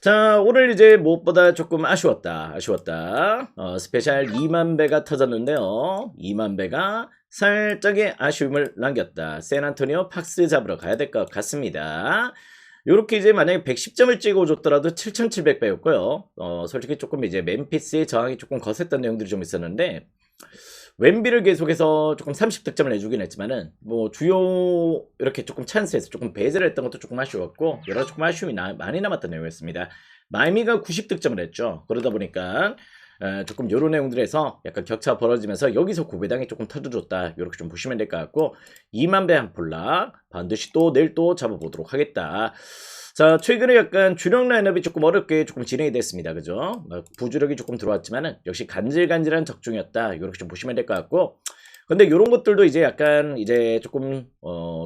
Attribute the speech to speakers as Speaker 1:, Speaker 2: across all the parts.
Speaker 1: 자, 오늘 이제 무엇보다 조금 아쉬웠다. 스페셜 2만 배가 터졌는데요. 2만 배가 살짝의 아쉬움을 남겼다. 샌안토니오 팍스 잡으러 가야 될 것 같습니다. 요렇게 이제 만약에 110점을 찍어줬더라도 7,700배였고요. 솔직히 조금 이제 멤피스의 저항이 조금 거셌던 내용들이 좀 있었는데, 웬비를 계속해서 조금 30득점을 내주긴 했지만은 뭐 주요 이렇게 조금 찬스에서 조금 배제를 했던 것도 조금 아쉬웠고 여러 조금 아쉬움이 많이 남았던 내용이었습니다. 마이미가 90득점을 했죠. 그러다 보니까 조금 요런 내용들에서 약간 격차가 벌어지면서 여기서 구배당이 조금 터져줬다. 이렇게 좀 보시면 될 것 같고 2만 배 한 폴락 반드시 또 내일 또 잡아보도록 하겠다. 자, 최근에 약간 주력 라인업이 조금 어렵게 조금 진행이 됐습니다. 그죠? 부주력이 조금 들어왔지만은 역시 간질간질한 적중이었다. 이렇게 좀 보시면 될 것 같고. 근데 이런 것들도 이제 약간 이제 조금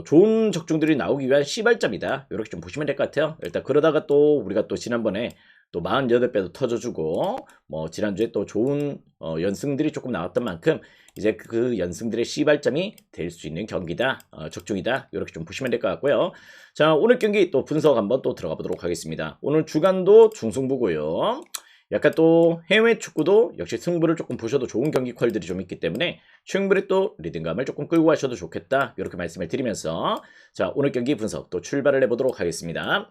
Speaker 1: 좋은 적중들이 나오기 위한 시발점이다. 이렇게 좀 보시면 될 것 같아요. 일단 그러다가 또 우리가 또 지난번에 또 48배도 터져주고 뭐 지난주에 또 좋은 연승들이 조금 나왔던 만큼 이제 그 연승들의 시발점이 될 수 있는 경기다. 적중이다. 이렇게 좀 보시면 될 것 같고요. 자, 오늘 경기 또 분석 한번 또 들어가 보도록 하겠습니다. 오늘 주간도 중승부고요. 약간 또 해외 축구도 역시 승부를 조금 보셔도 좋은 경기 퀄들이 좀 있기 때문에 충분히 또 리듬감을 조금 끌고 가셔도 좋겠다. 이렇게 말씀을 드리면서 자, 오늘 경기 분석 또 출발을 해보도록 하겠습니다.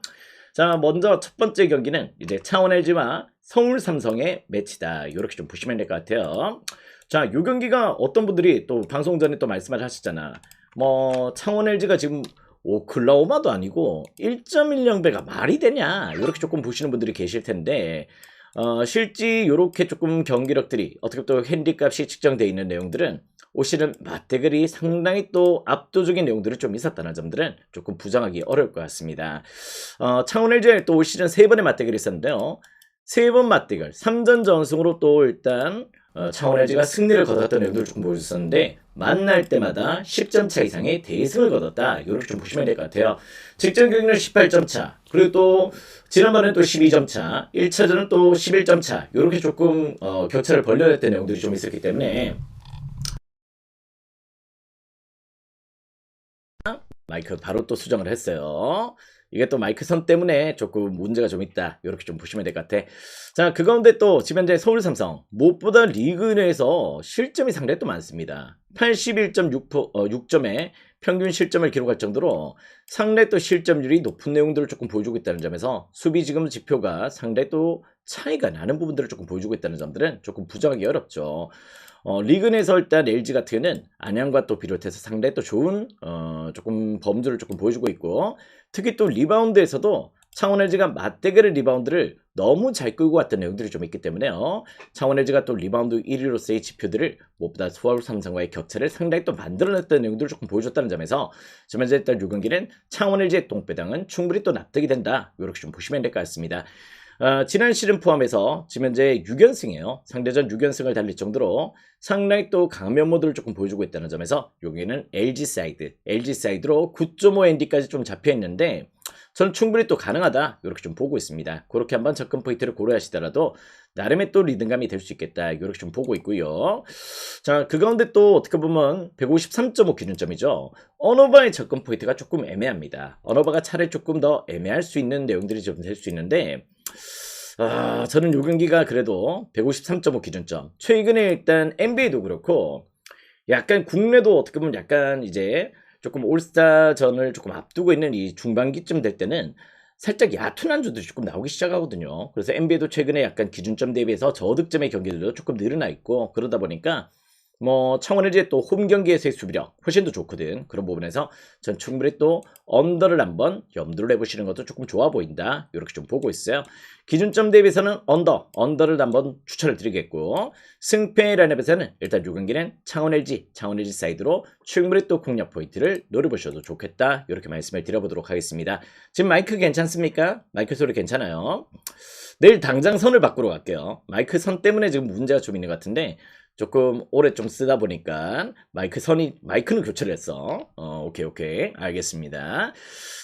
Speaker 1: 자, 먼저 첫 번째 경기는 이제 창원 LG와 서울 삼성의 매치다. 이렇게 좀 보시면 될 것 같아요. 자, 이 경기가 어떤 분들이 또 방송 전에 또 말씀을 하셨잖아. 뭐 창원 LG가 지금 오클라호마도 아니고 1.10배가 말이 되냐 이렇게 조금 보시는 분들이 계실 텐데 실제 이렇게 조금 경기력들이 어떻게 또 핸디값이 측정되어 있는 내용들은 올 시즌 맞대결이 상당히 또 압도적인 내용들이 좀 있었다는 점들은 조금 부정하기 어려울 것 같습니다. 창원 LG에 또 올 시즌 3번의 맞대결이 있었는데요. 3번 맞대결 3전 전승으로 또 일단 창원 LG가 승리를 거뒀던 내용들을 좀 보여줬었는데 만날 때마다 10점 차 이상의 대승을 거뒀다. 이렇게 좀 보시면 될 것 같아요. 직전 경기는 18점 차, 그리고 또 지난번에는 또 12점 차, 1차전은 또 11점 차 이렇게 조금 격차를 벌려냈던 내용들이 좀 있었기 때문에 마이크 바로 또 수정을 했어요. 이게 또 마이크 선 때문에 조금 문제가 좀 있다. 이렇게 좀 보시면 될 것 같아. 자, 그 가운데 또 지금 현재 서울 삼성 무엇보다 리그 내에서 실점이 상당히 또 많습니다. 81.6점의 평균 실점을 기록할 정도로 상당히 또 실점률이 높은 내용들을 조금 보여주고 있다는 점에서 수비 지금 지표가 상당히 또 차이가 나는 부분들을 조금 보여주고 있다는 점들은 조금 부정하기 어렵죠. 리그 내에서 일단 LG 같은 경우는 안양과 또 비롯해서 상당히 또 좋은 조금 범주를 조금 보여주고 있고 특히 또 리바운드에서도 창원 LG가 맞대결의 리바운드를 너무 잘 끌고 왔던 내용들이 좀 있기 때문에요. 창원 LG가 또 리바운드 1위로서의 지표들을 무엇보다 서울 삼성과의 격차를 상당히 또 만들어냈던 내용들을 조금 보여줬다는 점에서 지금 현재 일단 이 경기는 창원 LG의 똥배당은 충분히 또 납득이 된다. 이렇게 좀 보시면 될 것 같습니다. 지난 시즌 포함해서 지금 현재 6연승이에요. 상대전 6연승을 달릴 정도로 상당히 또 강면 모드를 조금 보여주고 있다는 점에서 여기는 LG 사이드로 9.5 ND까지 좀 잡혀 있는데 저는 충분히 또 가능하다 이렇게 좀 보고 있습니다. 그렇게 한번 접근 포인트를 고려하시더라도 나름의 또 리듬감이 될 수 있겠다 이렇게 좀 보고 있고요. 자, 그 가운데 또 어떻게 보면 153.5 기준점이죠. 언어바의 접근 포인트가 조금 애매합니다. 언어바가 차라리 조금 더 애매할 수 있는 내용들이 좀 될 수 있는데 저는 요 경기가 그래도 153.5 기준점. 최근에 일단 NBA도 그렇고 약간 국내도 어떻게 보면 약간 이제 조금 올스타전을 조금 앞두고 있는 이 중반기쯤 될 때는 살짝 얕은 안주들이 조금 나오기 시작하거든요. 그래서 NBA도 최근에 약간 기준점 대비해서 저득점의 경기들도 조금 늘어나 있고 그러다 보니까 뭐 창원 LG의 또 홈 경기에서의 수비력 훨씬 더 좋거든. 그런 부분에서 전 충분히 또 언더를 한번 염두를 해보시는 것도 조금 좋아 보인다. 이렇게 좀 보고 있어요. 기준점 대비해서는 언더를 한번 추천을 드리겠고 승패 라인업에서는 일단 이 경기는 창원 LG 사이드로 충분히 또 공략 포인트를 노려보셔도 좋겠다. 이렇게 말씀을 드려보도록 하겠습니다. 지금 마이크 괜찮습니까? 마이크 소리 괜찮아요? 내일 당장 선을 바꾸러 갈게요. 마이크 선 때문에 지금 문제가 좀 있는 것 같은데 조금 오래 좀 쓰다 보니까 마이크는 교체를 했어. 오케이. 알겠습니다.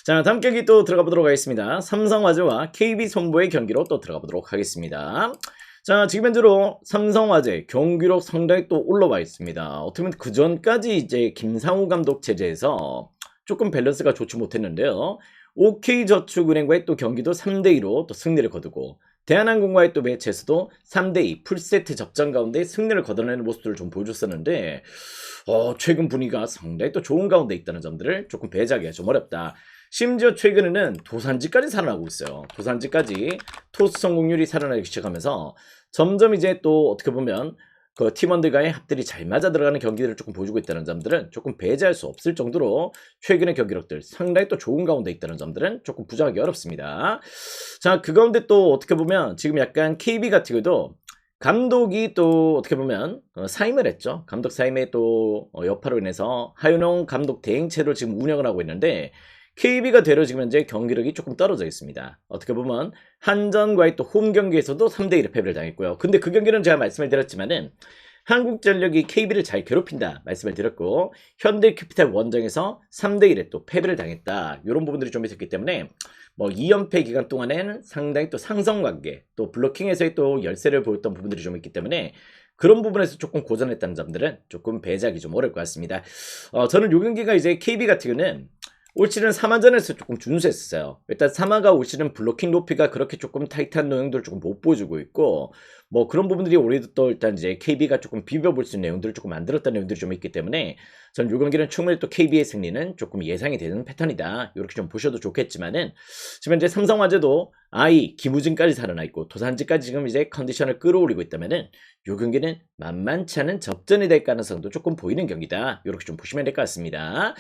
Speaker 1: 자, 다음 경기 또 들어가 보도록 하겠습니다. 삼성화재와 KB손보의 경기로 또 들어가 보도록 하겠습니다. 자, 지금 현재로 삼성화재 경기력 상당히 또 올라와 있습니다. 어떻게 보면 그 전까지 이제 김상우 감독 체제에서 조금 밸런스가 좋지 못했는데요. OK저축은행과의 또 경기도 3대2로 또 승리를 거두고 대한항공과의 또 매치에서도 3대2 풀세트 접전 가운데 승리를 거둬내는 모습들을 좀 보여줬었는데 최근 분위기가 상당히 또 좋은 가운데 있다는 점들을 조금 배제하기가 좀 어렵다. 심지어 최근에는 도산지까지 살아나고 있어요. 도산지까지 토스 성공률이 살아나기 시작하면서 점점 이제 또 어떻게 보면 그 팀원들과의 합들이 잘 맞아 들어가는 경기들을 조금 보여주고 있다는 점들은 조금 배제할 수 없을 정도로 최근의 경기력들 상당히 또 좋은 가운데 있다는 점들은 조금 부정하기 어렵습니다. 자, 그 가운데 또 어떻게 보면 지금 약간 KB 같은 경우도 감독이 또 어떻게 보면 사임을 했죠. 감독 사임의 또 여파로 인해서 하윤홍 감독 대행체로 지금 운영을 하고 있는데 KB가 되려 지금 현재 경기력이 조금 떨어져 있습니다. 어떻게 보면 한전과의 또 홈 경기에서도 3대1의 패배를 당했고요. 근데 그 경기는 제가 말씀을 드렸지만은 한국전력이 KB를 잘 괴롭힌다 말씀을 드렸고 현대캐피탈 원정에서 3대1의 또 패배를 당했다. 이런 부분들이 좀 있었기 때문에 뭐 2연패 기간 동안에는 상당히 또 상성관계 또 블로킹에서의 또 열세를 보였던 부분들이 좀 있기 때문에 그런 부분에서 조금 고전했다는 점들은 조금 배제하기 좀 어려울 것 같습니다. 저는 요 경기가 이제 KB 같은 경우는 올 시즌 3화전에서 조금 준수했어요. 일단 3화가 올 시즌 블로킹 높이가 그렇게 조금 타이트한 내용들을 조금 못 보여주고 있고 뭐 그런 부분들이 올해도 또 일단 이제 KB가 조금 비벼볼 수 있는 내용들을 조금 만들었다는 내용들이 좀 있기 때문에 저는 이 경기는 충분히 또 KB의 승리는 조금 예상이 되는 패턴이다. 이렇게 좀 보셔도 좋겠지만은 지금 이제 삼성화재도 김우진까지 살아나 있고 도산지까지 지금 이제 컨디션을 끌어올리고 있다면은 이 경기는 만만치 않은 접전이 될 가능성도 조금 보이는 경기다. 이렇게 좀 보시면 될 것 같습니다.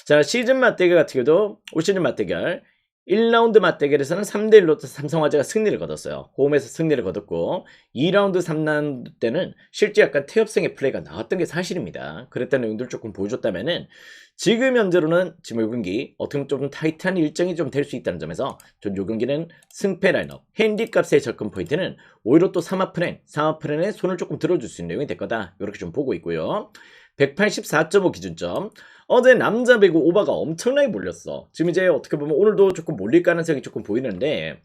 Speaker 1: 자, 시즌 맞대결 같은 경우도 올 시즌 맞대결 1라운드 맞대결에서는 3대1로 삼성화재가 승리를 거뒀어요. 홈에서 승리를 거뒀고 2라운드 3라운드 때는 실제 약간 태엽성의 플레이가 나왔던 게 사실입니다. 그랬다는 내용들을 조금 보여줬다면은 지금 현재로는 지금 이 경기 어떻게 보면 좀 타이트한 일정이 좀 될 수 있다는 점에서 전 이 경기는 승패 라인업, 핸디값의 접근 포인트는 오히려 또 3화 프렌에 손을 조금 들어줄 수 있는 내용이 될 거다. 이렇게 좀 보고 있고요. 184.5 기준점. 어제 남자 배구 오바가 엄청나게 몰렸어. 지금 이제 어떻게 보면 오늘도 조금 몰릴 가능성이 조금 보이는데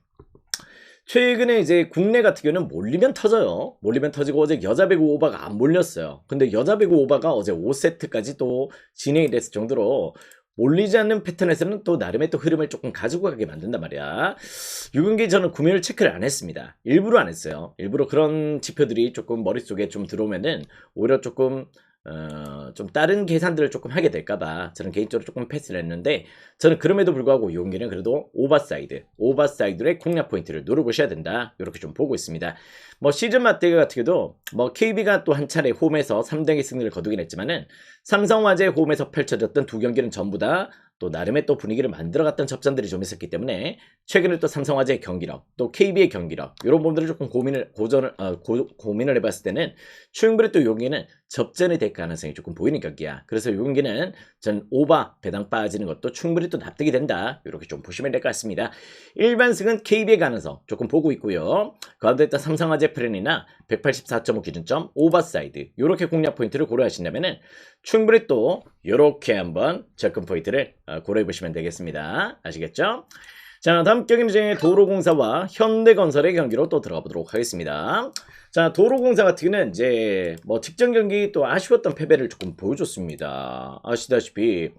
Speaker 1: 최근에 이제 국내 같은 경우는 몰리면 터져요. 몰리면 터지고 어제 여자 배구 오바가 안 몰렸어요. 근데 여자 배구 오바가 어제 5세트까지 또 진행이 됐을 정도로 몰리지 않는 패턴에서는 또 나름의 또 흐름을 조금 가지고 가게 만든단 말이야. 이 경기 저는 구매를 체크를 안 했습니다. 일부러 안 했어요. 일부러 그런 지표들이 조금 머릿속에 좀 들어오면은 오히려 조금 좀 다른 계산들을 조금 하게 될까봐 저는 개인적으로 조금 패스를 했는데 저는 그럼에도 불구하고 이 경기는 그래도 오버사이드의 공략 포인트를 노려보셔야 된다. 이렇게 좀 보고 있습니다. 뭐 시즌 맞대결 같은 경우도 뭐 KB가 또 한 차례 홈에서 3대2 승리를 거두긴 했지만은 삼성화재 홈에서 펼쳐졌던 두 경기는 전부 다 또 나름의 또 분위기를 만들어갔던 접전들이 좀 있었기 때문에 최근에 또 삼성화재의 경기력, 또 KB의 경기력 이런 부분들을 조금 고민을 해봤을 때는 충분히 또 이 경기는 접전이 될 가능성이 조금 보이는 경기야. 그래서 이 경기는 전 오바 배당 빠지는 것도 충분히 또 납득이 된다. 이렇게 좀 보시면 될 것 같습니다. 일반승은 KB의 가능성 조금 보고 있고요. 가운데 일단 삼성화재 프렌이나 184.5 기준점 오버사이드 이렇게 공략 포인트를 고려하신다면은 충분히 또 이렇게 한번 접근 포인트를 고려해 보시면 되겠습니다. 아시겠죠? 자, 다음 경기는 이제 도로공사와 현대건설의 경기로 또 들어가 보도록 하겠습니다. 자, 도로공사 같은 경우는 이제 뭐 직전 경기 또 아쉬웠던 패배를 조금 보여줬습니다. 아시다시피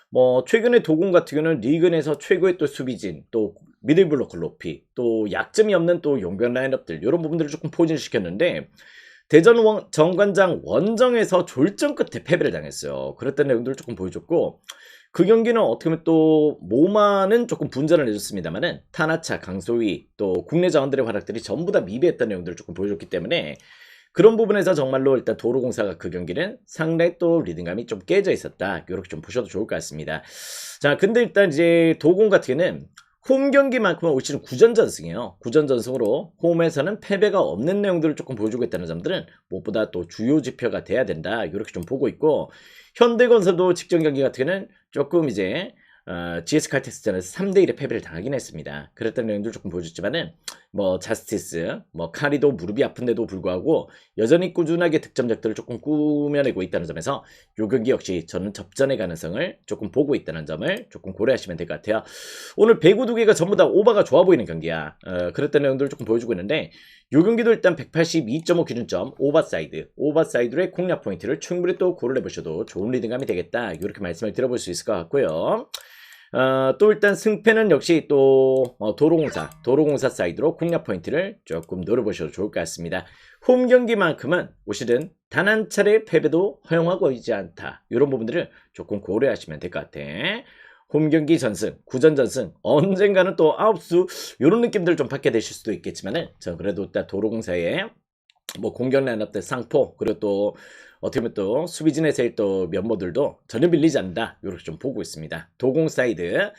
Speaker 1: 뭐 최근에 도공 같은 경우는 리그 내에서 최고의 또 수비진 또 미들블로커 높이 또 약점이 없는 또 용병 라인업들 이런 부분들을 조금 포진시켰는데 대전 정관장 원정에서 졸전 끝에 패배를 당했어요. 그랬던 내용들을 조금 보여줬고 그 경기는 어떻게 보면 또 모마는 조금 분전을 해줬습니다만은 타나차, 강소희 또 국내 자원들의 활약들이 전부 다 미비했던 내용들을 조금 보여줬기 때문에 그런 부분에서 정말로 일단 도로공사가 그 경기는 상당히 또 리듬감이 좀 깨져 있었다. 이렇게 좀 보셔도 좋을 것 같습니다. 자, 근데 일단 이제 도공 같은 경우는 홈 경기만큼은 올 시즌 9전전승이에요. 9전전승으로 홈에서는 패배가 없는 내용들을 조금 보여주고 있다는 점들은 무엇보다 또 주요 지표가 돼야 된다. 이렇게 좀 보고 있고 현대건설도 직전 경기 같은 경우는 조금 이제 GS 칼텍스전에서 3대1의 패배를 당하긴 했습니다. 그랬던 내용들 조금 보여줬지만은 뭐 자스티스, 뭐 카리도 무릎이 아픈데도 불구하고 여전히 꾸준하게 득점작들을 조금 꾸며내고 있다는 점에서 요 경기 역시 저는 접전의 가능성을 조금 보고 있다는 점을 조금 고려하시면 될 것 같아요. 오늘 배구 두 개가 전부 다 오버가 좋아 보이는 경기야. 그랬던 내용들을 조금 보여주고 있는데 요 경기도 일단 182.5 기준점 오버사이드의 공략 포인트를 충분히 또 고려해 보셔도 좋은 리듬감이 되겠다. 이렇게 말씀을 드려볼 수 있을 것 같고요. 또 일단 승패는 역시 또 도로공사 사이드로 공략 포인트를 조금 노려보셔도 좋을 것 같습니다. 홈 경기만큼은 오실은 단 한 차례 패배도 허용하고 있지 않다. 이런 부분들을 조금 고려하시면 될 것 같아. 홈 경기 전승, 구전 전승, 언젠가는 또 아홉수 이런 느낌들을 좀 받게 되실 수도 있겠지만은 저 그래도 일단 도로공사의 뭐 공격 라인업들 상포, 그리고 또 어떻게 보면 또 수비진의 세일 또 면모들도 전혀 밀리지 않는다. 이렇게 좀 보고 있습니다. 도공 사이드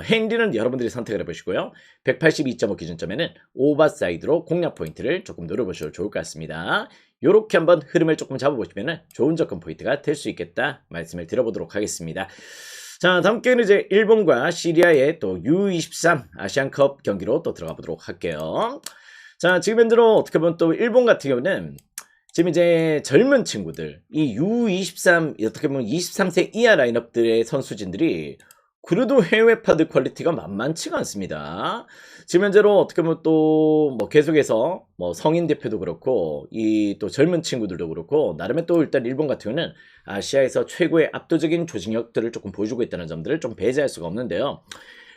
Speaker 1: 핸디는 여러분들이 선택을 해보시고요. 182.5 기준점에는 오버 사이드로 공략 포인트를 조금 노려보셔도 좋을 것 같습니다. 이렇게 한번 흐름을 조금 잡아보시면 좋은 접근 포인트가 될 수 있겠다 말씀을 드려보도록 하겠습니다. 자, 다음 경기는 이제 일본과 시리아의 또 U23 아시안컵 경기로 또 들어가 보도록 할게요. 자, 지금 현재로 어떻게 보면 또 일본 같은 경우는 지금 이제 젊은 친구들, 이 U23, 어떻게 보면 23세 이하 라인업들의 선수진들이 그래도 해외파드 퀄리티가 만만치가 않습니다. 지금 현재로 어떻게 보면 또 뭐 계속해서 뭐 성인 대표도 그렇고 이 또 젊은 친구들도 그렇고 나름의 또 일단 일본 같은 경우는 아시아에서 최고의 압도적인 조직력들을 조금 보여주고 있다는 점들을 좀 배제할 수가 없는데요.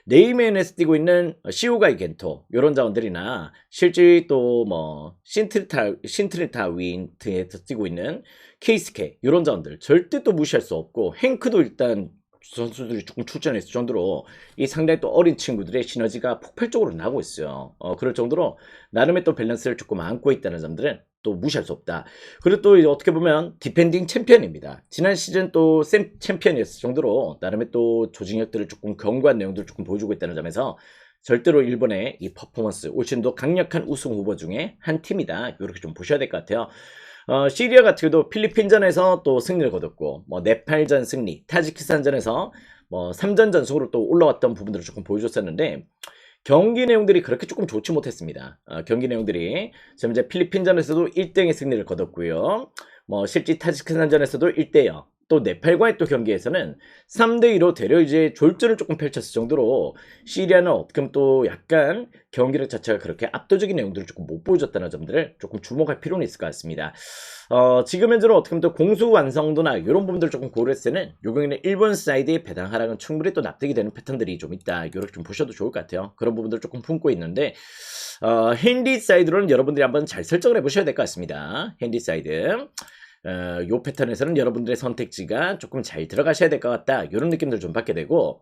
Speaker 1: 네이메인에서 뛰고 있는 시오가이 겐토 이런 자원들이나 실제 또 뭐 신트리타 윈트에서 뛰고 있는 케이스케 이런 자원들 절대 또 무시할 수 없고, 행크도 일단 선수들이 조금 출전했을 정도로 이 상당히 또 어린 친구들의 시너지가 폭발적으로 나고 있어요. 그럴 정도로 나름의 또 밸런스를 조금 안고 있다는 점들은 또 무시할 수 없다. 그리고 또 이제 어떻게 보면 디펜딩 챔피언입니다. 지난 시즌 또 챔피언이었을 정도로 나름의 또 조직력들을 조금 견고한 내용들을 조금 보여주고 있다는 점에서 절대로 일본의 이 퍼포먼스 올 시즌도 강력한 우승 후보 중에 한 팀이다. 이렇게 좀 보셔야 될 것 같아요. 시리아 같은 경우도 필리핀전에서 또 승리를 거뒀고, 뭐 네팔전 승리, 타지키스탄전에서 뭐 3전 전승으로 또 올라왔던 부분들을 조금 보여줬었는데 경기 내용들이 그렇게 조금 좋지 못했습니다. 경기 내용들이 지금 이제 필리핀전에서도 1등의 승리를 거뒀고요. 뭐 실제 타지키스탄전에서도 1대0. 또 네팔과의 또 경기에서는 3대2로 되려 이제 졸전을 조금 펼쳤을 정도로 시리아는 어떻게 보면 또 약간 경기력 자체가 그렇게 압도적인 내용들을 조금 못 보여줬다는 점들을 조금 주목할 필요는 있을 것 같습니다. 지금 현재로 어떻게 보면 또 공수 완성도나 이런 부분들을 조금 고려했을 때는 요 경기는 일본 사이드의 배당 하락은 충분히 또 납득이 되는 패턴들이 좀 있다. 이렇게 좀 보셔도 좋을 것 같아요. 그런 부분들을 조금 품고 있는데 핸디 사이드로는 여러분들이 한번 잘 설정을 해보셔야 될 것 같습니다. 핸디 사이드. 요 패턴에서는 여러분들의 선택지가 조금 잘 들어가셔야 될 것 같다. 이런 느낌들 좀 받게 되고,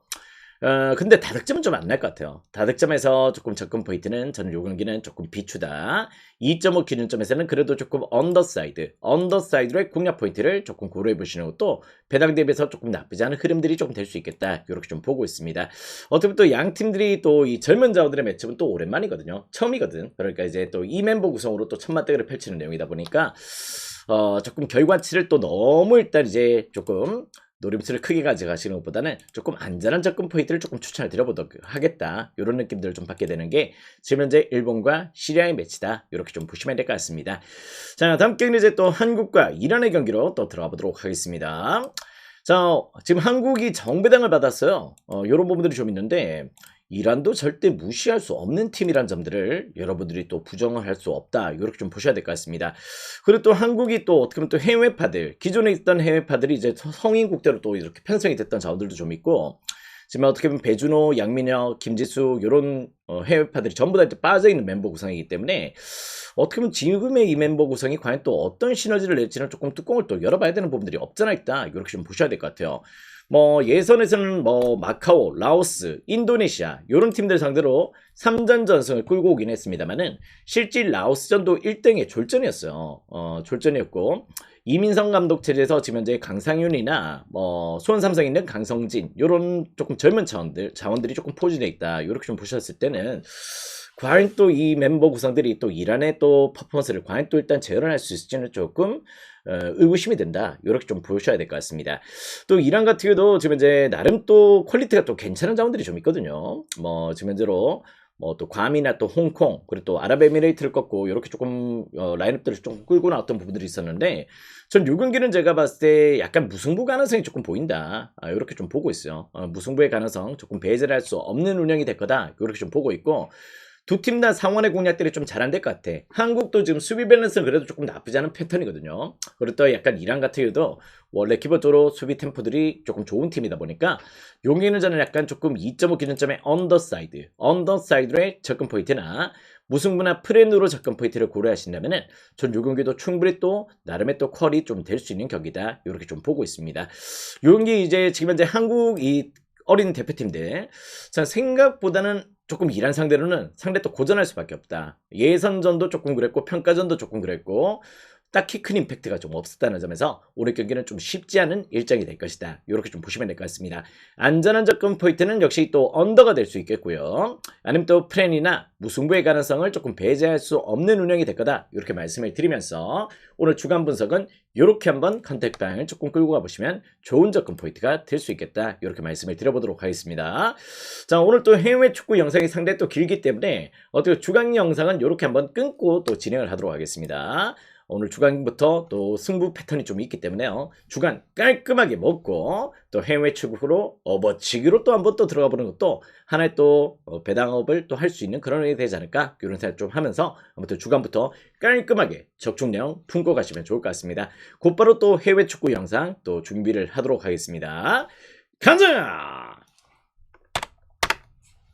Speaker 1: 근데 다득점은 좀 안 날 것 같아요. 다득점에서 조금 접근 포인트는 저는 요 경기는 조금 비추다. 2.5 기준점에서는 그래도 조금 언더사이드로의 공략 포인트를 조금 고려해 보시는 것도 배당 대비해서 조금 나쁘지 않은 흐름들이 조금 될 수 있겠다. 이렇게 좀 보고 있습니다. 어떻게 보면 또 양 팀들이 또 이 젊은 자원들의 매첩은 또 오랜만이거든요. 처음이거든. 그러니까 이제 또 이 멤버 구성으로 또 첫 맞대결을 펼치는 내용이다 보니까 조금 결과치를 또 너무 일단 이제 조금 노림수를 크게 가져가시는 것보다는 조금 안전한 접근 포인트를 조금 추천을 드려보도록 하겠다. 이런 느낌들을 좀 받게 되는 게 지금 현재 일본과 시리아의 매치다. 이렇게 좀 보시면 될 것 같습니다. 자, 다음 경기는 이제 또 한국과 이란의 경기로 또 들어가 보도록 하겠습니다. 자, 지금 한국이 정배당을 받았어요. 이런 부분들이 좀 있는데 이란도 절대 무시할 수 없는 팀이란 점들을 여러분들이 또 부정을 할 수 없다. 이렇게 좀 보셔야 될 것 같습니다. 그리고 또 한국이 또 어떻게 보면 또 해외파들, 기존에 있던 해외파들이 이제 성인 국대로 또 이렇게 편성이 됐던 자원들도 좀 있고, 지금 어떻게 보면 배준호, 양민혁, 김지수 이런 해외파들이 전부 다 빠져있는 멤버 구성이기 때문에 어떻게 보면 지금의 이 멤버 구성이 과연 또 어떤 시너지를 낼지는 조금 뚜껑을 또 열어봐야 되는 부분들이 없잖아 있다. 이렇게 좀 보셔야 될 것 같아요. 뭐 예선에서는 뭐 마카오, 라오스, 인도네시아 이런 팀들 상대로 3전 전승을 끌고 오긴 했습니다만은 실제 라오스전도 1등의 졸전이었어요. 졸전이었고 이민성 감독 체제에서 지금 현재 강상윤이나 뭐 수원 삼성에 있는 강성진 이런 조금 젊은 자원들이 조금 포진해 있다. 이렇게 좀 보셨을 때는 과연 또 이 멤버 구성들이 또 이란의 또 퍼포먼스를 과연 또 일단 재현할 수 있을지는 조금 의구심이 된다. 이렇게 좀 보셔야 될 것 같습니다. 또 이란 같은 경우도 지금 이제 나름 또 퀄리티가 또 괜찮은 자원들이 좀 있거든요. 뭐 지금 현재로 뭐 또 괌이나 또 홍콩 그리고 또 아랍에미레이트를 꺾고 이렇게 조금 라인업들을 좀 끌고 나왔던 부분들이 있었는데 전 요 경기는 제가 봤을 때 약간 무승부 가능성이 조금 보인다. 이렇게 좀 보고 있어요. 무승부의 가능성 조금 배제를 할 수 없는 운영이 될 거다. 이렇게 좀 보고 있고, 두 팀 다 상원의 공략들이 좀 잘 안 될 것 같아. 한국도 지금 수비 밸런스는 그래도 조금 나쁘지 않은 패턴이거든요. 그리고 또 약간 이란 같은 경우도 원래 기본적으로 수비 템포들이 조금 좋은 팀이다 보니까 여기는 저는 약간 조금 2.5 기준점의 언더사이드의 접근 포인트나 무승부나 프렌으로 접근 포인트를 고려하신다면은 전 요 경기도 충분히 또 나름의 또 퀄이 좀 될 수 있는 경기다. 이렇게 좀 보고 있습니다. 요 경기 이제 지금 현재 한국 이 어린 대표팀들 자 생각보다는 조금 이란 상대로는 상대 또 고전할 수밖에 없다. 예선전도 조금 그랬고 평가전도 조금 그랬고 딱히 큰 임팩트가 좀 없었다는 점에서 오늘 경기는 좀 쉽지 않은 일정이 될 것이다. 이렇게 좀 보시면 될 것 같습니다. 안전한 접근 포인트는 역시 또 언더가 될 수 있겠고요. 아니면 또 프렌이나 무승부의 가능성을 조금 배제할 수 없는 운영이 될 거다. 이렇게 말씀을 드리면서 오늘 주간 분석은 이렇게 한번 컨택 방향을 조금 끌고 가보시면 좋은 접근 포인트가 될 수 있겠다. 이렇게 말씀을 드려보도록 하겠습니다. 자, 오늘 또 해외 축구 영상이 상당히 또 길기 때문에 어떻게 주간 영상은 이렇게 한번 끊고 또 진행을 하도록 하겠습니다. 오늘 주간부터 또 승부 패턴이 좀 있기 때문에요. 주간 깔끔하게 먹고 또 해외 축구로 업어치기로 또 한번 또 들어가 보는 것도 하나의 또 배당업을 또 할 수 있는 그런 일이 되지 않을까 이런 생각 좀 하면서 아무튼 주간부터 깔끔하게 적중량 품고 가시면 좋을 것 같습니다. 곧바로 또 해외 축구 영상 또 준비를 하도록 하겠습니다. 가자!